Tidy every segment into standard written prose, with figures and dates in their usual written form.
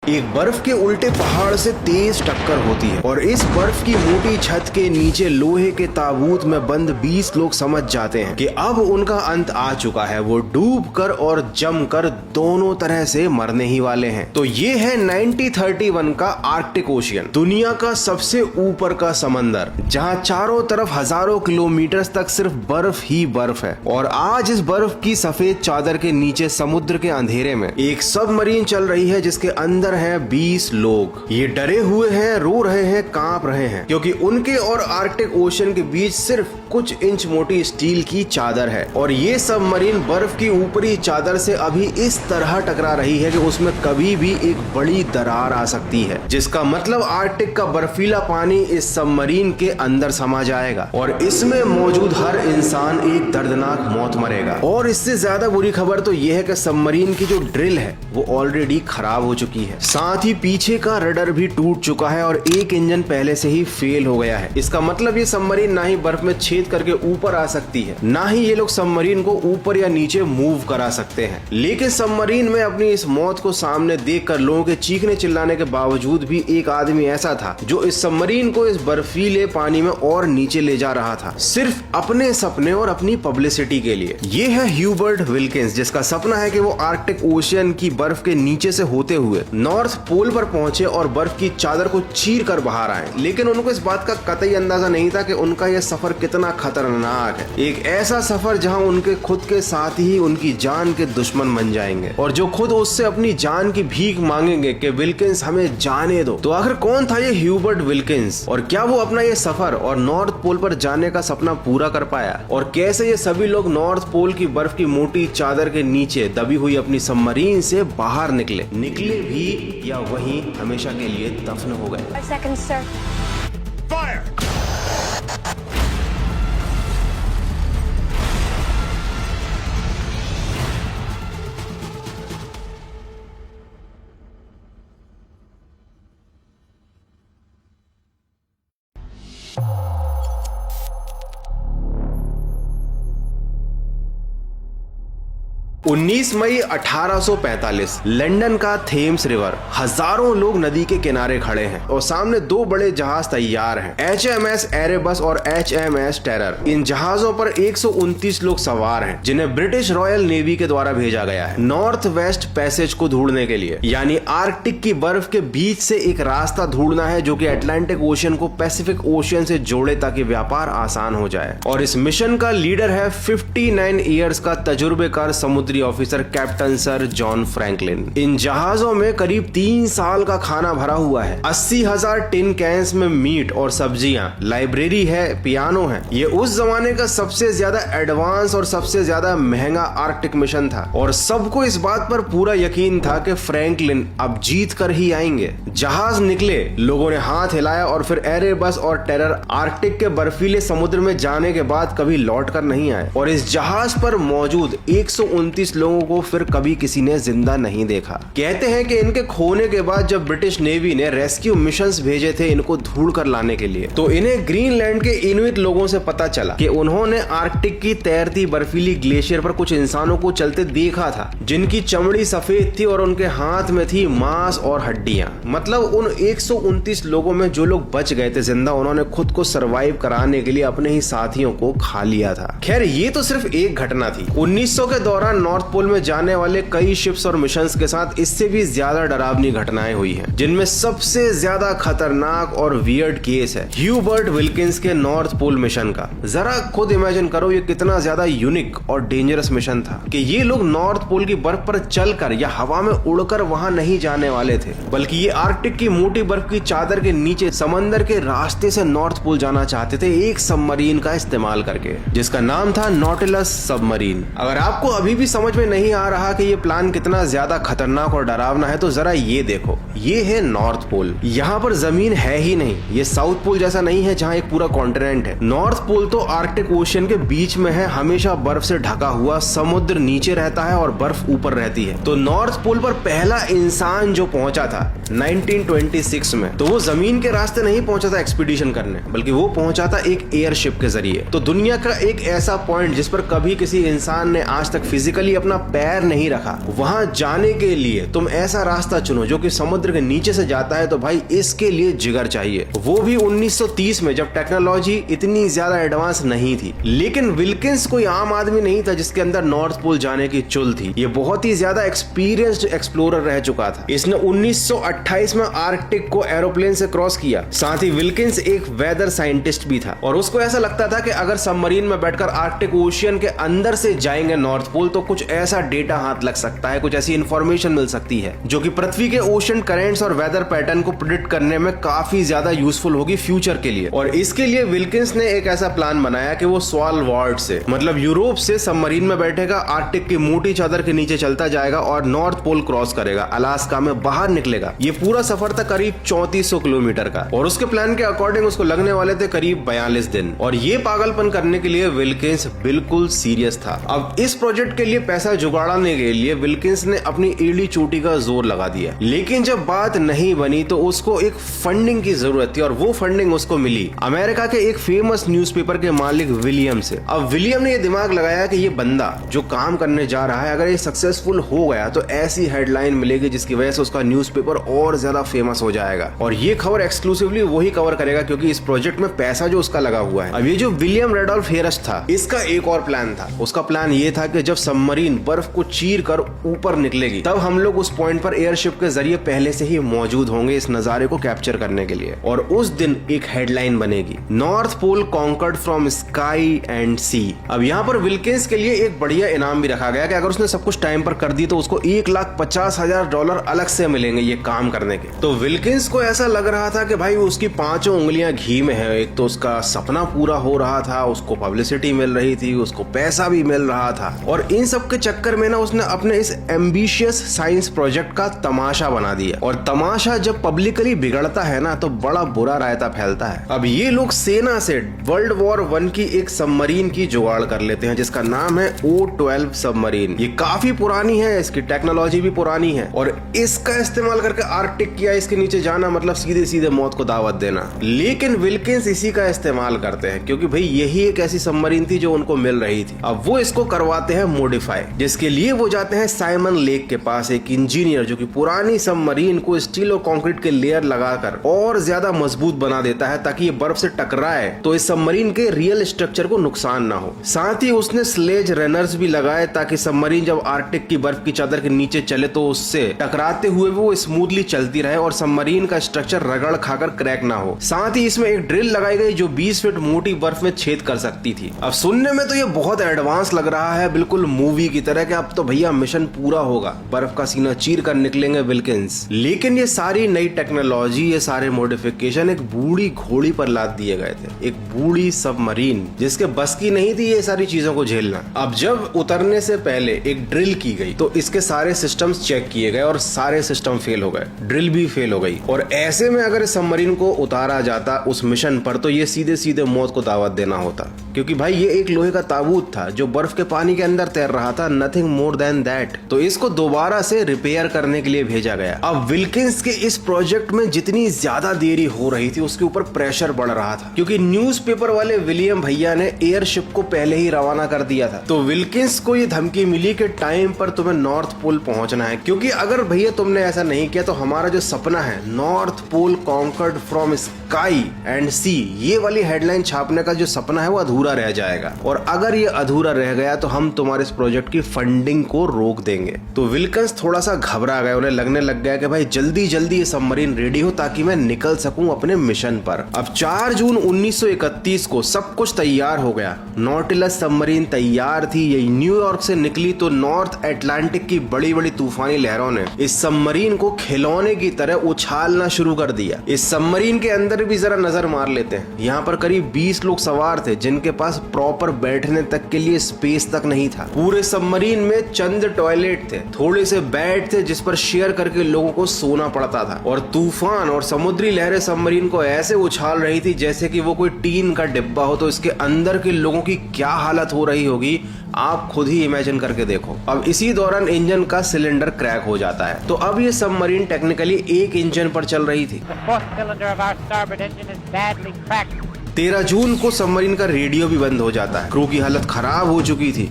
एक बर्फ के उल्टे पहाड़ से तेज टक्कर होती है और इस बर्फ की मोटी छत के नीचे लोहे के ताबूत में बंद 20 लोग समझ जाते हैं कि अब उनका अंत आ चुका है। वो डूब कर और जम कर दोनों तरह से मरने ही वाले हैं। तो ये है 1931 का आर्कटिक ओशियन, दुनिया का सबसे ऊपर का समंदर, जहाँ चारों तरफ हजारों किलोमीटर तक सिर्फ बर्फ ही बर्फ है। और आज इस बर्फ की सफेद चादर के नीचे समुद्र के अंधेरे में एक सबमरीन चल रही है जिसके अंदर है 20 लोग। ये डरे हुए हैं, रो रहे हैं, कांप रहे हैं, क्योंकि उनके और आर्कटिक ओशियन के बीच सिर्फ कुछ इंच मोटी स्टील की चादर है। और ये सबमरीन बर्फ की ऊपरी चादर से अभी इस तरह टकरा रही है कि उसमें कभी भी एक बड़ी दरार आ सकती है, जिसका मतलब आर्कटिक का बर्फीला पानी इस सबमरीन के अंदर समा जाएगा और इसमें मौजूद हर इंसान एक दर्दनाक मौत मरेगा। और इससे ज्यादा बुरी खबर तो यह है कि सबमरीन की जो ड्रिल है वो ऑलरेडी खराब हो चुकी है, साथ ही पीछे का रडर भी टूट चुका है और एक इंजन पहले से ही फेल हो गया है। इसका मतलब ये सबमरीन ना ही बर्फ में छेद करके ऊपर आ सकती है, ना ही ये लोग सबमरीन को ऊपर या नीचे मूव करा सकते हैं। लेकिन सबमरीन में अपनी इस मौत को सामने देखकर लोगों के चीखने चिल्लाने के बावजूद भी एक आदमी ऐसा था जो इस सबमरीन को इस बर्फीले पानी में और नीचे ले जा रहा था, सिर्फ अपने सपने और अपनी पब्लिसिटी के लिए। ये है ह्यूबर्ट विल्किंस, जिसका सपना है कि वो आर्कटिक ओशियन की बर्फ के नीचे से होते हुए नॉर्थ पोल पर पहुंचे और बर्फ की चादर को चीर कर बाहर आए। लेकिन उनको इस बात का कतई अंदाजा नहीं था कि उनका यह सफर कितना खतरनाक है, एक ऐसा सफर जहां उनके खुद के साथ ही उनकी जान के दुश्मन बन जाएंगे और जो खुद उससे अपनी जान की भीख मांगेंगे कि विल्किंस हमें जाने दो। तो आखिर कौन था ये ह्यूबर्ट विल्किंस और क्या वो अपना ये सफर और नॉर्थ पोल पर जाने का सपना पूरा कर पाया, और कैसे ये सभी लोग नॉर्थ पोल की बर्फ की मोटी चादर के नीचे दबी हुई अपनी सबमरीन से बाहर निकले भी या वहीं हमेशा के लिए दफन हो गए। 5 seconds, sir. Fire! 19 मई 1845 लंदन का थेम्स रिवर, हजारों लोग नदी के किनारे खड़े हैं और सामने दो बड़े जहाज तैयार हैं, HMS एरेबस और HMS टेरर। इन जहाजों पर 129 लोग सवार हैं, जिन्हें ब्रिटिश रॉयल नेवी के द्वारा भेजा गया है नॉर्थ वेस्ट पैसेज को ढूंढने के लिए, यानी आर्कटिक की बर्फ के बीच से एक रास्ता ढूंढना है जो कि अटलांटिक ओशियन को पैसिफिक ओशियन से जोड़े ताकि व्यापार आसान हो जाए। और इस मिशन का लीडर है 59 ईयर्स का तजुर्बेकार समुद्री officer captain sir John Franklin. इन जहाजों में करीब 3 साल का खाना भरा हुआ है, 80,000 टिन कैंस में मीट और सब्जियां, लाइब्रेरी है, पियानो है। ये उस जमाने का सबसे ज्यादा एडवांस और सबसे ज्यादा महंगा आर्कटिक मिशन था और सबको इस बात पर पूरा यकीन था कि फ्रैंकलिन अब जीत कर ही आएंगे। जहाज निकले, लोगों ने हाथ हिलाया और फिर एरेबस और टेरर आर्कटिक के बर्फीले समुद्र में जाने के बाद कभी लौट कर नहीं आए और इस जहाज पर मौजूद 129 लोगों को फिर कभी किसी ने जिंदा नहीं देखा। कहते हैं कि इनके खोने के बाद जब ब्रिटिश नेवी ने रेस्क्यू मिशंस भेजे थे इनको ढूंढ कर लाने के लिए, तो इन्हें ग्रीनलैंड के इनुइट लोगों से पता चला कि उन्होंने आर्कटिक की तैरती बर्फीली ग्लेशियर पर कुछ इंसानों को चलते देखा था, जिनकी चमड़ी सफेद थी और उनके हाथ में थी मांस और हड्डियां। मतलब उन 129 लोगों में जो लोग बच गए थे जिंदा, उन्होंने खुद को सरवाइव कराने के लिए अपने ही साथियों को खा लिया था। खैर ये तो सिर्फ एक घटना थी। 1900 के दौरान नॉर्थ पोल में जाने वाले कई शिप्स और मिशंस के साथ इससे भी ज्यादा डरावनी घटनाएं हुई हैं, जिनमें सबसे ज्यादा खतरनाक और वियर्ड केस है ह्यूबर्ट विल्किंस के नॉर्थ पोल मिशन का। जरा खुद इमेजिन करो ये कितना ज्यादा यूनिक और डेंजरस मिशन था कि ये लोग नॉर्थ पोल की बर्फ पर चलकर या हवा में उड़कर वहां नहीं जाने वाले थे, बल्कि ये आर्कटिक की मोटी बर्फ की चादर के नीचे समंदर के रास्ते से नॉर्थ पोल जाना चाहते थे, एक सबमरीन का इस्तेमाल करके, जिसका नाम था नॉटिलस सबमरीन। अगर आपको अभी भी समझ में नहीं आ रहा कि ये प्लान कितना ज्यादा खतरनाक और डरावना है, तो जरा ये देखो, ये है नॉर्थ पोल। यहाँ पर जमीन है ही नहीं, ये साउथ पोल जैसा नहीं है जहाँ एक पूरा कॉन्टिनेंट है। नॉर्थ पोल तो आर्कटिक ओशियन के बीच में है, हमेशा बर्फ से ढका हुआ, समुद्र नीचे रहता है और बर्फ ऊपर रहती है। तो नॉर्थ पोल पर पहला इंसान जो पहुंचा था 1926 में, तो वो जमीन के रास्ते नहीं पहुंचा था एक्सपीडिशन करने, बल्कि वो पहुंचा था एक एयरशिप के जरिए। तो दुनिया का एक ऐसा पॉइंट जिस पर कभी किसी इंसान ने आज तक फिजिकली फिजिकली अपना पैर नहीं रखा, वहां जाने के लिए तुम ऐसा रास्ता चुनो जो कि समुद्र के नीचे से जाता है, तो भाई इसके लिए जिगर चाहिए, वो भी 1930 में जब टेक्नोलॉजी इतनी ज्यादा एडवांस नहीं थी। लेकिन विल्किंस कोई आम आदमी नहीं था जिसके अंदर नॉर्थ पोल जाने की चुल थी। ये बहुत ही ज्यादा एक्सपीरियंस्ड एक्सप्लोरर रह चुका था। इसने 1928 में आर्कटिक को एरोप्लेन से क्रॉस किया। साथ ही विल्किंस एक वेदर साइंटिस्ट भी था और उसको ऐसा लगता था कि अगर सबमरीन में बैठकर आर्कटिक ओशियन के अंदर से जाएंगे नॉर्थ पोल तो कुछ ऐसा डेटा हाथ लग सकता है, कुछ ऐसी इंफॉर्मेशन मिल सकती है जो कि पृथ्वी के ओशन करेंट्स और वेदर पैटर्न को प्रिडिक्ट करने में काफी ज्यादा यूजफुल होगी फ्यूचर के लिए। और इसके लिए विल्किंस ने एक ऐसा प्लान बनाया कि वो स्वालवार्ड से, मतलब यूरोप से सबमरीन में बैठेगा, आर्कटिक की मोटी चादर के नीचे चलता जाएगा और नॉर्थ पोल क्रॉस करेगा, अलास्का में बाहर निकलेगा। ये पूरा सफर था करीब 3400 किलोमीटर का और उसके प्लान के अकॉर्डिंग उसको लगने वाले थे करीब 42 दिन। और ये पागलपन करने के लिए विल्किंस बिल्कुल सीरियस था। अब इस प्रोजेक्ट के लिए पैसा जुगाड़ने के लिए विल्किंस ने अपनी एड़ी चोटी का जोर लगा दिया। लेकिन जब बात नहीं बनी तो उसको एक फंडिंग की जरूरत थी और वो फंडिंग उसको मिली अमेरिका के एक फेमस न्यूज़पेपर के मालिक विलियम से। अब विलियम ने ये दिमाग लगाया कि ये बंदा जो काम करने जा रहा है अगर ये सक्सेसफुल हो गया तो ऐसी हेडलाइन मिलेगी जिसकी वजह से उसका न्यूज़पेपर और ज्यादा फेमस हो जाएगा और ये खबर एक्सक्लूसिवली वही कवर करेगा क्योंकि इस प्रोजेक्ट में पैसा जो उसका लगा हुआ है। अब ये जो विलियम रेडोल्फ हेरस था, इसका एक और प्लान था। उसका प्लान ये था कि जब सबमरीन बर्फ को चीर कर ऊपर निकलेगी तब हम लोग उस पॉइंट पर एयरशिप के जरिए पहले से ही मौजूद होंगे इस नजारे को कैप्चर करने के लिए। और उस दिन एक हेडलाइन बनेगी, north pole conquered from sky and sea. अब यहाँ पर विल्किंस के लिए एक बढ़िया इनाम भी रखा गया कि अगर उसने सब कुछ टाइम पर कर दी तो उसको $1,50,000 अलग से मिलेंगे ये काम करने के। तो विल्किंस को ऐसा लग रहा था कि भाई उसकी 5 उंगलियां घी में है। एक तो उसका सपना पूरा हो रहा था, उसको पब्लिसिटी मिल रही थी, उसको पैसा भी मिल रहा था और इन सब के चक्कर में ना उसने अपने इस एम्बिशियस साइंस प्रोजेक्ट का तमाशा बना दिया। और तमाशा जब पब्लिकली बिगड़ता है ना तो बड़ा बुरा रायता फैलता है। अब ये लोग सेना से वर्ल्ड वॉर 1 की एक सबमरीन की जुगाड़ कर लेते हैं जिसका नाम है O-12 सबमरीन। ये काफी पुरानी है, इसकी टेक्नोलॉजी भी पुरानी है और इसका इस्तेमाल करके आर्कटिक या इसके नीचे जाना मतलब सीधे सीधे मौत को दावत देना। लेकिन विल्किंस इसी का इस्तेमाल करते हैं क्योंकि भाई यही एक ऐसी सबमरीन थी जो उनको मिल रही थी। अब वो इसको करवाते हैं मॉडिफाई, जिसके लिए वो जाते हैं साइमन लेक के पास, एक इंजीनियर जो कि पुरानी सबमरीन को स्टील और कंक्रीट के लेयर लगाकर और ज्यादा मजबूत बना देता है ताकि ये बर्फ से टकराए तो इस सबमरीन के रियल स्ट्रक्चर को नुकसान ना हो। साथ ही उसने स्लेज रनर्स भी लगाए ताकि सबमरीन जब आर्कटिक की बर्फ की चादर के नीचे चले तो उससे टकराते हुए वो स्मूथली चलती रहे और सबमरीन का स्ट्रक्चर रगड़ खाकर क्रैक ना हो। साथ ही इसमें एक ड्रिल लगाई गई जो 20 फीट मोटी बर्फ में छेद कर सकती थी। अब सुनने में तो ये बहुत एडवांस लग रहा है, बिल्कुल मूवी की तरह कि अब तो भैया मिशन पूरा होगा, बर्फ का सीना चीर कर निकलेंगे विल्किंस। लेकिन ये सारी नई टेक्नोलॉजी, ये सारे मॉडिफिकेशन एक बूढ़ी घोड़ी पर लाद दिए गए थे, एक बूढ़ी सबमरीन जिसके बस की नहीं थी ये सारी चीजों को झेलना। अब जब उतरने से पहले एक ड्रिल की गई तो इसके सारे सिस्टम्स चेक किए गए और सारे सिस्टम फेल हो गए, ड्रिल भी फेल हो गई। और ऐसे में अगर इस सबमरीन को उतारा जाता उस मिशन पर तो ये सीधे सीधे मौत को दावत देना होता क्योंकि भाई ये एक लोहे का ताबूत था जो बर्फ के पानी के अंदर तैर रहा था, नथिंग मोर देन दैट। तो इसको दोबारा से रिपेयर करने के लिए भेजा गया। अब विल्किंस के इस प्रोजेक्ट में जितनी ज्यादा देरी हो रही थी उसके ऊपर प्रेशर बढ़ रहा था क्योंकि न्यूज़पेपर वाले विलियम भैया ने एयरशिप को पहले ही रवाना कर दिया था। तो विल्किंस को ये धमकी मिली कि टाइम पर तुम्हें नॉर्थ पोल पहुंचना है क्योंकि अगर भैया तुमने ऐसा नहीं किया तो हमारा जो सपना है north pole conquered from sky and sea, ये वाली हेडलाइन छापने का जो सपना है वो अधूरा रह जाएगा और अगर ये अधूरा रह गया तो हम तुम्हारे इस प्रोजेक्ट की फंडिंग को रोक देंगे। तो विल्किंस थोड़ा सा घबरा गए, उन्हें लगने लग गया कि भाई जल्दी जल्दी ये सबमरीन रेडी हो ताकि मैं निकल सकूं अपने मिशन पर। अब 4 जून 1931 को सब कुछ तैयार हो गया। नॉटिलस सबमरीन तैयार थी, ये न्यूयॉर्क से निकली तो नॉर्थ अटलांटिक की बड़ी बड़ी तूफानी लहरों ने इस सबमरीन को खिलौने की तरह उछालना शुरू कर दिया। इस सबमरीन के अंदर भी जरा नजर मार लेते हैं। यहाँ पर करीब 20 लोग सवार थे जिनके पास प्रॉपर बैठने तक के लिए स्पेस तक नहीं था। पूरे सबमरीन में चंद टॉयलेट थे, थोड़े से बेड थे जिस पर शेयर करके लोगों को सोना पड़ता था और तूफान और समुद्री लहरें सबमरीन को ऐसे उछाल रही थी जैसे कि वो कोई टीन का डिब्बा हो। तो इसके अंदर के लोगों की क्या हालत हो रही होगी आप खुद ही इमेजिन करके देखो। अब इसी दौरान इंजन का सिलेंडर क्रैक हो जाता है। तो अब ये सबमरीन टेक्निकली एक इंजन पर चल रही थी। 13 जून को सबमरीन का रेडियो भी बंद हो जाता है, क्रू की हालत खराब हो चुकी थी।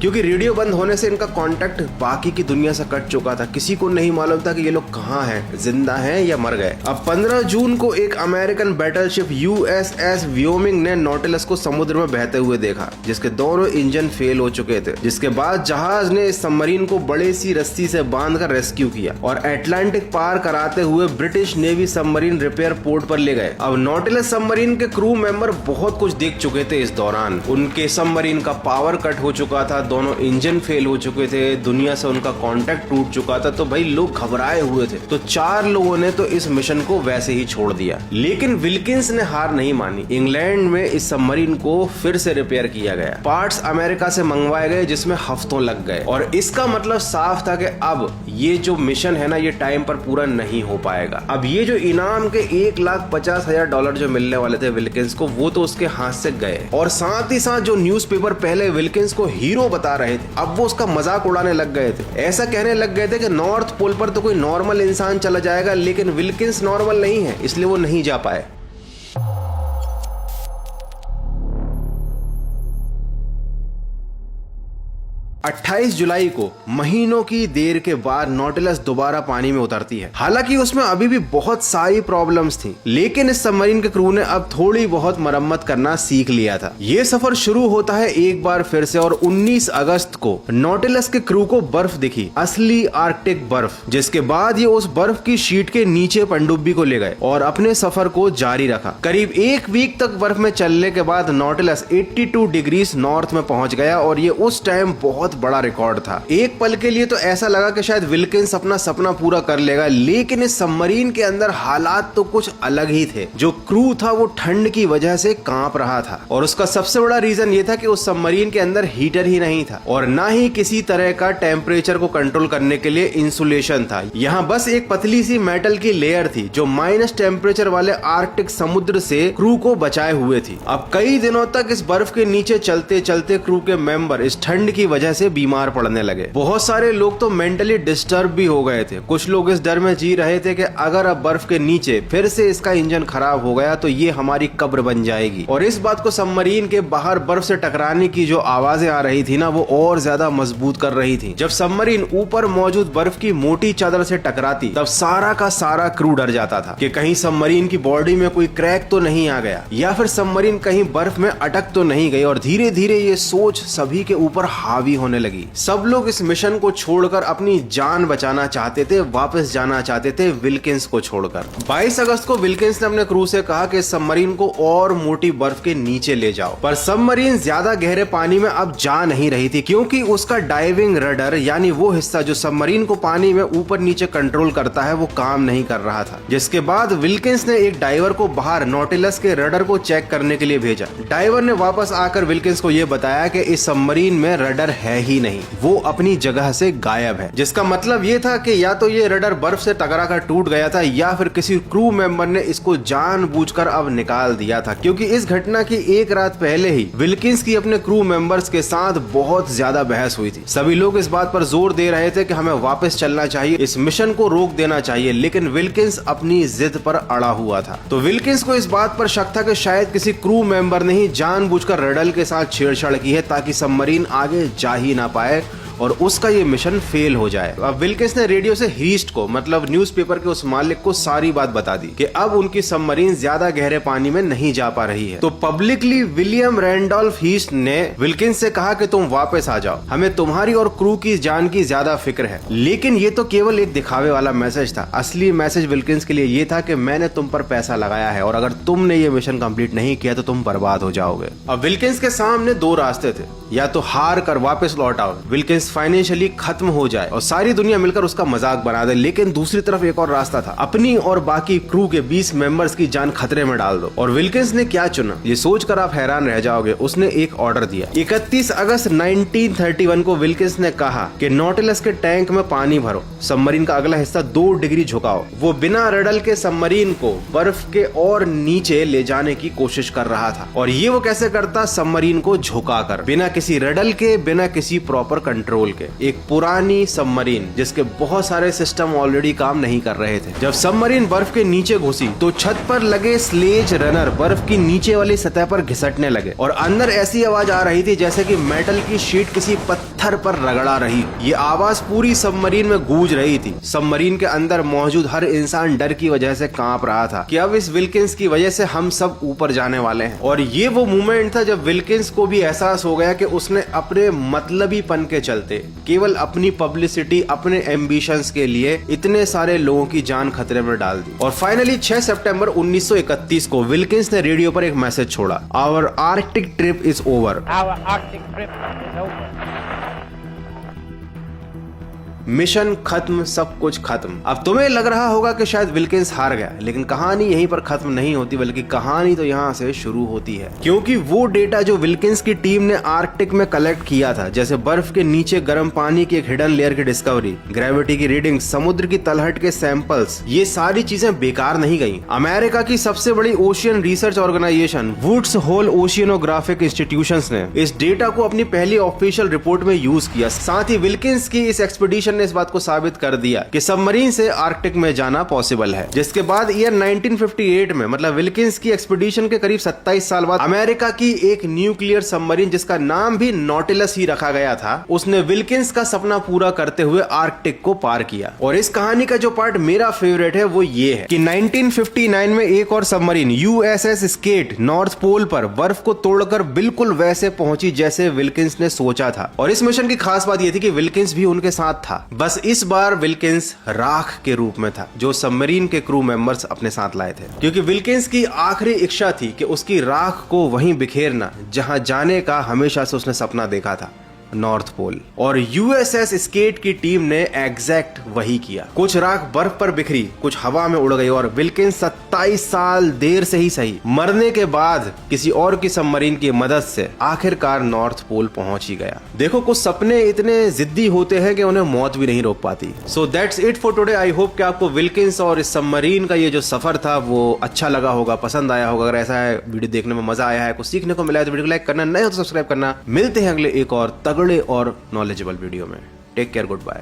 क्योंकि रेडियो बंद होने से इनका कांटेक्ट बाकी की दुनिया से कट चुका था। किसी को नहीं मालूम था कि ये लोग कहाँ हैं, जिंदा हैं या मर गए। अब 15 जून को एक अमेरिकन बैटलशिप USS व्योमिंग ने नॉटिलस को समुद्र में बहते हुए देखा, जिसके दोनों इंजन फेल हो चुके थे। जिसके बाद जहाज ने इस सबमरीन को बड़े सी रस्सी से बांधकर रेस्क्यू किया और अटलांटिक पार कराते हुए British navy submarine repair port पर ले गए। अब नॉटिलस सबमरीन के क्रू मेंबर बहुत कुछ देख चुके थे इस दौरान। उनके सबमरीन का पावर कट हो चुका था, दोनों इंजन फेल हो चुके थे, दुनिया से उनका कांटेक्ट टूट चुका था। तो भाई लोग घबराए हुए थे। तो 4 लोगों ने तो इस मिशन को वैसे ही छोड़ दिया। लेकिन विल्किंस ने हार नहीं मानी। इंग्लैंड में इस सबमरीन को फिर से रिपेयर किया गया, पार्ट्स अमेरिका से मंगवाए गए, जिसमें हफ्तों लग गए। और इसका मतलब साफ था कि अब ये जो मिशन है ना, ये टाइम पर पूरा नहीं हो पाएगा। अब ये जो इनाम के $1,50,000 जो मिलने वाले थे विल्किंस को, वो तो उसके हाथ से गए। और साथ ही साथ जो न्यूज़पेपर पहले विल्किंस को हीरो बता रहे थे, अब वो उसका मजाक उड़ाने लग गए थे। ऐसा कहने लग गए थे कि नॉर्थ पोल पर तो कोई नॉर्मल इंसान चला जाएगा, लेकिन विल्किंस नॉर्मल नहीं है, इसलिए वो नहीं जा पाए। 28 जुलाई को महीनों की देर के बाद नॉटिलस दोबारा पानी में उतरती है। हालांकि उसमें अभी भी बहुत सारी प्रॉब्लम्स थी, लेकिन इस सबमरीन के क्रू ने अब थोड़ी बहुत मरम्मत करना सीख लिया था। ये सफर शुरू होता है एक बार फिर से और 19 अगस्त को नॉटिलस के क्रू को बर्फ दिखी, असली आर्कटिक बर्फ, जिसके बाद ये उस बर्फ की शीट के नीचे पनडुब्बी को ले गए और अपने सफर को जारी रखा। करीब 1 वीक तक बर्फ में चलने के बाद नॉटिलस 82 डिग्री नॉर्थ में पहुंच गया और ये उस टाइम बहुत बड़ा रिकॉर्ड था। एक पल के लिए तो ऐसा लगा कि शायद विल्किंस अपना सपना पूरा कर लेगा, लेकिन इस सबमरीन के अंदर हालात तो कुछ अलग ही थे। जो क्रू था वो ठंड की वजह से कांप रहा था और उसका सबसे बड़ा रीजन ये था कि उस सबमरीन के अंदर हीटर ही नहीं था और ना ही किसी तरह का टेम्परेचर को कंट्रोल करने के लिए इंसुलेशन था। यहाँ बस एक पतली सी मेटल की लेयर थी जो माइनस टेम्परेचर वाले आर्कटिक समुद्र से क्रू को बचाए हुए थी। अब कई दिनों तक इस बर्फ के नीचे चलते चलते क्रू के मेंबर इस ठंड की वजह से बीमार पड़ने लगे। बहुत सारे लोग तो मेंटली डिस्टर्ब भी हो गए थे। कुछ लोग इस डर में जी रहे थे कि अगर अब बर्फ के नीचे फिर से इसका इंजन खराब हो गया तो ये हमारी कब्र बन जाएगी। और इस बात को सबमरीन के बाहर बर्फ से टकराने की जो आवाजें आ रही थी ना, वो और ज्यादा मजबूत कर रही थी। जब सबमरीन ऊपर मौजूद बर्फ की मोटी चादर से टकराती तब सारा का सारा क्रू डर जाता था कि कहीं सबमरीन की बॉडी में कोई क्रैक तो नहीं आ गया या फिर सबमरीन कहीं बर्फ में अटक तो नहीं गई। और धीरे धीरे ये सोच सभी के ऊपर हावी होने लगी। सब लोग इस मिशन को छोड़कर अपनी जान बचाना चाहते थे, वापस जाना चाहते थे विल्किंस को छोड़कर। 22 अगस्त को विल्किंस ने अपने क्रू से कहा कि सबमरीन को और मोटी बर्फ के नीचे ले जाओ, पर सबमरीन ज्यादा गहरे पानी में अब जा नहीं रही थी क्योंकि उसका डाइविंग रडर यानी वो हिस्सा जो सबमरीन को पानी में ऊपर नीचे कंट्रोल करता है वो काम नहीं कर रहा था। जिसके बाद विल्किंस ने एक डाइवर को बाहर नॉटिलस के रडर को चेक करने के लिए भेजा। डाइवर ने वापस आकर विल्किंस को यह बताया कि इस सबमरीन में रडर है ही नहीं, वो अपनी जगह से गायब है। जिसका मतलब ये था कि या तो ये रडर बर्फ से टकराकर टूट गया था या फिर किसी क्रू मेंबर ने इसको जानबूझकर अब निकाल दिया था, क्योंकि इस घटना की एक रात पहले ही विल्किंस की अपने क्रू मेंबर्स के साथ बहुत ज्यादा बहस हुई थी। सभी लोग इस बात पर जोर दे रहे थे कि हमें वापस चलना चाहिए, इस मिशन को रोक देना चाहिए, लेकिन विल्किंस अपनी जिद पर अड़ा हुआ था। तो विल्किंस को इस बात पर शक था कि शायद किसी क्रू मेंबर ने ही जानबूझकर रडर के साथ छेड़छाड़ की है ताकि सबमरीन आगे जा ही ना पाए और उसका ये मिशन फेल हो जाए। अब विल्किंस ने रेडियो से हीस्ट को मतलब न्यूज़पेपर के उस मालिक को सारी बात बता दी कि अब उनकी सबमरीन ज्यादा गहरे पानी में नहीं जा पा रही है। तो पब्लिकली विलियम रैंडोल्फ हीस्ट ने विल्किंस से कहा कि तुम वापस आ जाओ, हमें तुम्हारी और क्रू की जान की ज्यादा फिक्र है। लेकिन ये तो केवल एक दिखावे वाला मैसेज था। असली मैसेज विल्किंस के लिए ये था कि मैंने तुम पर पैसा लगाया है और अगर तुमने ये मिशन कंप्लीट नहीं किया तो तुम बर्बाद हो जाओगे। अब विल्किंस के सामने 2 रास्ते थे, या तो हार कर वापस लौट आओ, विल्किंस फाइनेंशियली खत्म हो जाए और सारी दुनिया मिलकर उसका मजाक बना दे, लेकिन दूसरी तरफ एक और रास्ता था, अपनी और बाकी क्रू के 20 मेंबर्स की जान खतरे में डाल दो। और विल्किंस ने क्या चुना ये सोचकर आप हैरान रह जाओगे। उसने एक ऑर्डर दिया। 31 अगस्त 1931 को विल्किंस ने कहा कि नॉटिलस के टैंक में पानी भरो, सबमरीन का अगला हिस्सा 2 डिग्री झुकाओ। वो बिना रडल के सबमरीन को बर्फ के और नीचे ले जाने की कोशिश कर रहा था और ये वो कैसे करता, सबमरीन को झुकाकर, बिना किसी रडल के, बिना किसी प्रॉपर कंट्रोल के। एक पुरानी सबमरीन जिसके बहुत सारे सिस्टम ऑलरेडी काम नहीं कर रहे थे। जब सबमरीन बर्फ के नीचे घुसी तो छत पर लगे स्लेज रनर बर्फ की नीचे वाली सतह पर घिसटने लगे और अंदर ऐसी आवाज आ रही थी जैसे कि मेटल की शीट किसी पत्थर पर रगड़ा रही। ये आवाज पूरी सबमरीन में गूंज रही थी। सबमरीन के अंदर मौजूद हर इंसान डर की वजह से कांप रहा था कि अब इस विल्किंस की वजह से हम सब ऊपर जाने वाले हैं। और ये वो मोमेंट था जब विल्किंस को भी एहसास हो गया कि उसने अपने मतलबीपन के चलते, केवल अपनी पब्लिसिटी, अपने एम्बिशंस के लिए इतने सारे लोगों की जान खतरे में डाल दी। और फाइनली 6 सितंबर 1931 को विल्किंस ने रेडियो पर एक मैसेज छोड़ा, our Arctic trip is over. Mission खत्म, सब कुछ खत्म। अब तुम्हें लग रहा होगा कि शायद विल्किंस हार गया, लेकिन कहानी यहीं पर खत्म नहीं होती, बल्कि कहानी तो यहाँ से शुरू होती है। क्योंकि वो डेटा जो विल्किंस की टीम ने आर्कटिक में कलेक्ट किया था, जैसे बर्फ के नीचे गर्म पानी की एक हिडन लेयर की डिस्कवरी, ग्रेविटी की रीडिंग, समुद्र की तलहट के सैंपल्स, ये सारी चीजें बेकार नहीं गई। अमेरिका की सबसे बड़ी ocean research organisation Woods Hole Oceanographic institutions ने इस डेटा को अपनी पहली ऑफिशियल रिपोर्ट में यूज किया। साथ ही विल्किंस की इस एक्सपीडिशन ने इस बात को साबित कर दिया कि सबमरीन से आर्कटिक में जाना पॉसिबल है। जिसके बाद ईयर 1958 में, मतलब विल्किंस की एक्सपीडिशन के करीब 27 साल बाद, अमेरिका की एक न्यूक्लियर सबमरीन जिसका नाम भी नॉटिलस ही रखा गया था, उसने विल्किंस का सपना पूरा करते हुए आर्कटिक को पार किया। और इस कहानी का जो पार्ट मेरा फेवरेट है वो ये है कि 1959 में एक और submarine USS Skate North Pole पर बर्फ को तोड़कर बिल्कुल वैसे पहुंची जैसे विल्किंस ने सोचा था। और इस मिशन की खास बात यह थी कि विल्किंस भी उनके साथ था, बस इस बार विल्किंस राख के रूप में था, जो सबमरीन के क्रू मेंबर्स अपने साथ लाए थे। क्योंकि विल्किंस की आखिरी इच्छा थी कि उसकी राख को वहीं बिखेरना जहां जाने का हमेशा से उसने सपना देखा था, नॉर्थ पोल। और USS स्केट की टीम ने एग्जैक्ट वही किया। कुछ राख बर्फ पर बिखरी, कुछ हवा में उड़ गई, और विल्किंस 27 साल देर से ही सही, मरने के बाद किसी और की सबमरीन की मदद से आखिरकार नॉर्थ पोल पहुंच ही गया। देखो, कुछ सपने इतने जिद्दी होते हैं कि उन्हें मौत भी नहीं रोक पाती। So that's it for today. I hope कि आपको विल्किंस और इस सबमरीन का ये जो सफर था वो अच्छा लगा होगा, पसंद आया होगा। अगर ऐसा है, वीडियो देखने में मजा आया है, कुछ सीखने को मिला है तो वीडियो को लाइक करना, नए हो तो सब्सक्राइब करना। मिलते हैं अगले एक और तगड़े और नॉलेजेबल वीडियो में। Take care, good bye.